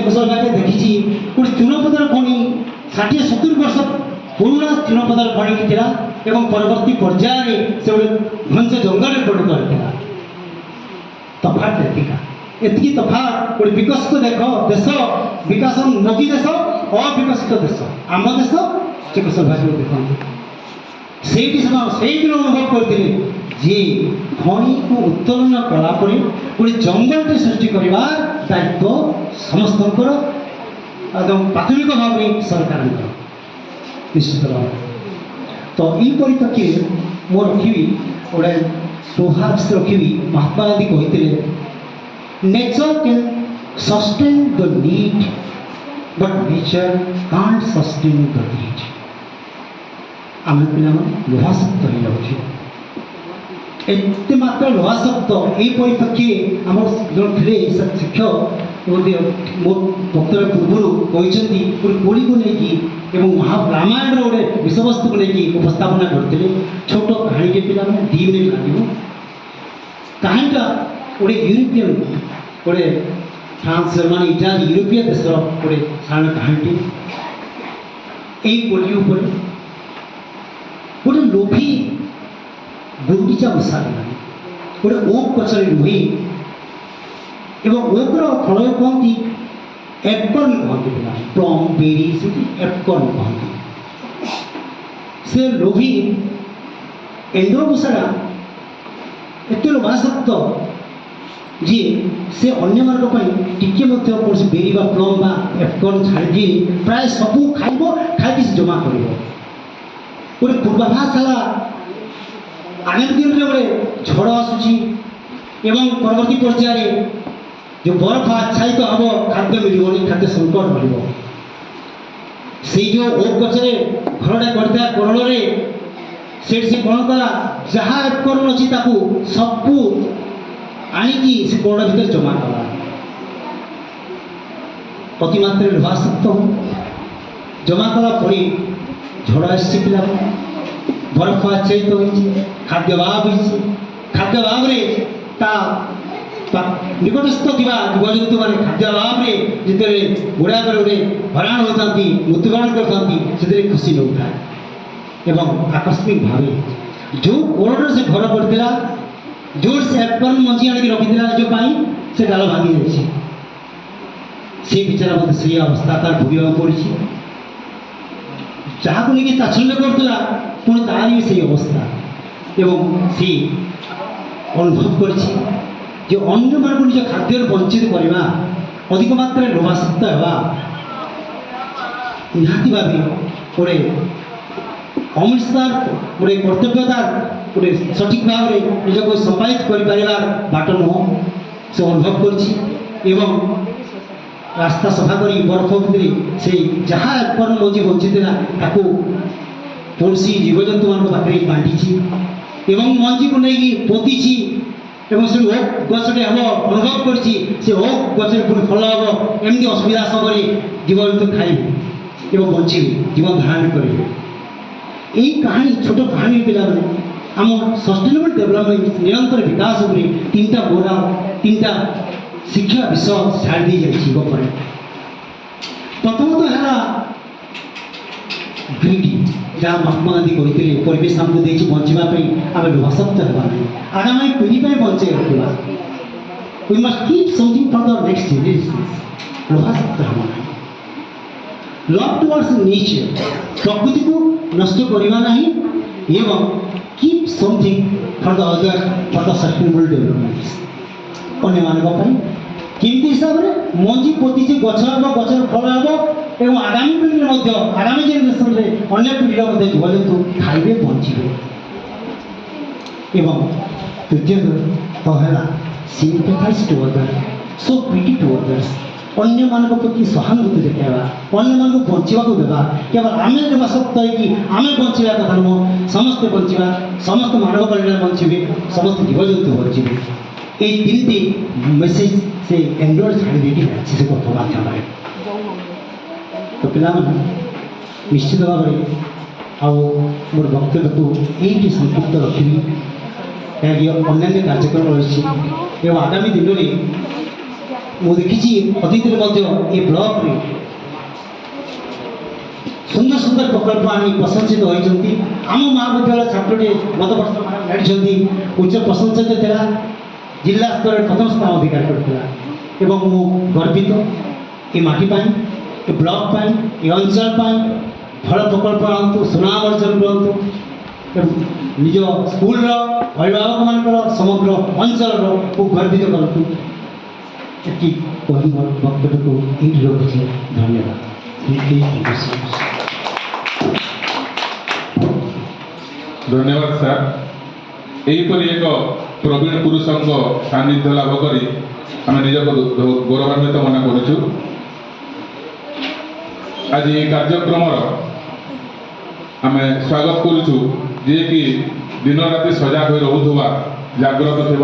Czechoslovakia देखी गोटे चूनपथर खଣି 60-70 वर्ष पुराना चूनपथर खଣି थिला एवं परवर्ती पर्याय से गोटे घंच जंगल परिणत होता तफात एतिकी तफात गोटे विकसित देश विकासोन्मुखी देश अविकसित देश आम देश चेकोस्लोवाकिया देखते से दिन अनुभव करते जे खଣି को उत्तोलन कलापर गोटे जंगल सृष्टि करने दायित्व समस्त एकदम प्राथमिक भाव में सरकार निश्चित भाव तो ये परिप्रेक्षी मो रखी गोटे सुहास रखी महात्मा गांधी कहते nature can sustain the need but nature can't sustain the need आम पे लोहासक्त हो जाऊँ एत मात्र लोहासक्त ये परिप्रेक्षी आम जो थे शिक्षक मो वक्तव्य पूर्व कहते गोटे कोड़ी को लेकिन रामायण गोटे विषयवस्तु को लेकिन उपस्थापना करते छोट कहानी के पिला 2 मिनट लगे कहानीटा गोटे यूरोपियन गोटे फ्रांस जर्मनी इटाली यूरोपीय देश गोटे साधारण कहानी यही कोली गोटे लोभी गुंडीचा बसा गोटे ओक गचर रुही एवं ओकर फल कहती एपकर्न कहते प्लम बेरी से एपकर्न कहते से लोभी एंड्रोमोसारा एत लोभासक्त जी से अन्य मानक टिके कौन बेरी प्लम बा एपकर्न छाड़ी प्राय सबू खाई जमा कर गोटे पूर्वाभास है आगामी दिन में गोटे झड़ आसूची एवं परवर्ती पर्याय जो बरफ आच्छादित तो हम खाद्य मिलनी खाद्य संकट मिल से जो ओक गचरे घरटा करता कोरल से कौन कला जहाँ उपकरण अच्छी सबू आणिकी से कोरल भर जमा कला अतिमात्रा लोभासक्त जमा कला झड़ आसी पिला बरफ आच्छादित तो खाद्यभाव खाद्य भाव निकटस्थ जीवजंतु मैंने खाद्यभाव में जिते गुड़ा गोटे हराण होता मृत्युवरण करते खुशी नौता एवं आकस्मिक भाव जो कोरड से घर पड़ा जो से एपल मंजी आणिक रखी से डाल भांगी जाए से बेचारा मत से अवस्था तार भोग पड़ी जहाँ को लेकिन तात्सल्य करूला पुणी तार भी से अवस्था एवं सी अनुभव कर अन्य मान निज खाद्य वंचित करवा अधिक मात्रा लोभासक्त होगा निहाती भाव गोटे अमितार गोटे कर्तव्यतार गोटे सठिक भाव में निजक संपादित कर बाट नुह से अनुभव कर रास्ता सफा कर बरफ भितर से जहाँ एपकर्न मंजी बंची कौन जीवजंतु मान पाखे बांटी एवं मंजी को लेकिन पोती एवं से ओक गचटे हम अनुभव कर ओक गचरे पुणी फल हम एमती असुविधा समय जीवजंतु खाई एवं बचे जीवन धारण करेंगे यही कहानी छोट कहानी पिला आम सस्टेनेबल डेवलपमेंट निरंतर विकास उपरे 3टा बोरा 3टा शिक्षा विषय छाड़ दी जाए प्रथमतः है ग्रीडी जहाँ महात्मा गांधी कहते परिवेश आमको देखिए बचापी आम लोभासक्त होगा ना आगामी पीढ़ी बचे रखा we must keep something for the next generation लोभासक्त होगा ना लव टुवर्ड्स नेचर प्रकृति को नष्ट करवा नहीं एवं keep something for the other for the sustainable development अन्य मानक केमती हिसाब से मंजी पोती गछ हम गचर फल हम एवं आगामी पीढ़ी आगामी जेनेरेशन में अन्य पीढ़ी जीवजंतु खाइबे बचे एवं तृतीयत तो है sympathise to other so pity to others अन्य मानक प्रति सहानुभूति देखा अन्य मानक बचा देवा केवल आम लोभासक्त आम बचा कथा नुह समस्ते बचा समस्त मानव कल्याण बचे समस्त जीवजंतु बचे ये 3टी मेसेज से एंड्रॉइड छाड़ी देती से कथा माध्यम तो पिला निश्चित भाव में मोर वक्तव्य को ये संक्षिप्त रखी कहीं अन्य कार्यक्रम रही एवं आगामी दिन में ମୁଁ ଦେଖିଛି ଅତୀତରେ ମଧ୍ୟ ଏ ବ୍ଲକରେ ସୁନ୍ଦର ସୁନ୍ଦର ପ୍ରକଳ୍ପ ଆଣି ପ୍ରଶଂସିତ ହୋଇଛନ୍ତି। ଆମ ମହାବିଦ୍ୟାଳୟ ଛାତ୍ରଟି ଗତ ବର୍ଷ ଜାଣିଛନ୍ତି ଉଚ୍ଚ ପ୍ରଶଂସିତ ଥିଲା, ଜିଲ୍ଲା ସ୍ତରରେ ପ୍ରଥମ ସ୍ଥାନ ଅଧିକାର କରିଥିଲା ଏବଂ ମୁଁ ଗର୍ବିତ ଏ ମାଟି ପାଇଁ, ଏ ବ୍ଲକ ପାଇଁ, ଏ ଅଞ୍ଚଳ ପାଇଁ ଭଲ ପ୍ରକଳ୍ପ ଆଣନ୍ତୁ, ସୁନାମ ଅର୍ଜନ କରନ୍ତୁ ଏବଂ ନିଜ ସ୍କୁଲର ଅଭିଭାବକମାନଙ୍କର ସମଗ୍ର ଅଞ୍ଚଳର ଖୁବ୍ ଗର୍ବିତ କରନ୍ତୁ। ଏଠି କହି ମୋର ବକ୍ତବ୍ୟକୁ ଏଇଠି ରଖୁଛି। ଧନ୍ୟବାଦ। धन्यवाद सर। यहीपरि एक प्रवीण पुरुषों सानिध्य लाभ कर आम निज गौरवान्वित मन करुचु। आज ये कार्यक्रम आम स्वागत करुचु जे कि दिन राति सजाग हो रहुवा जाग्रत थे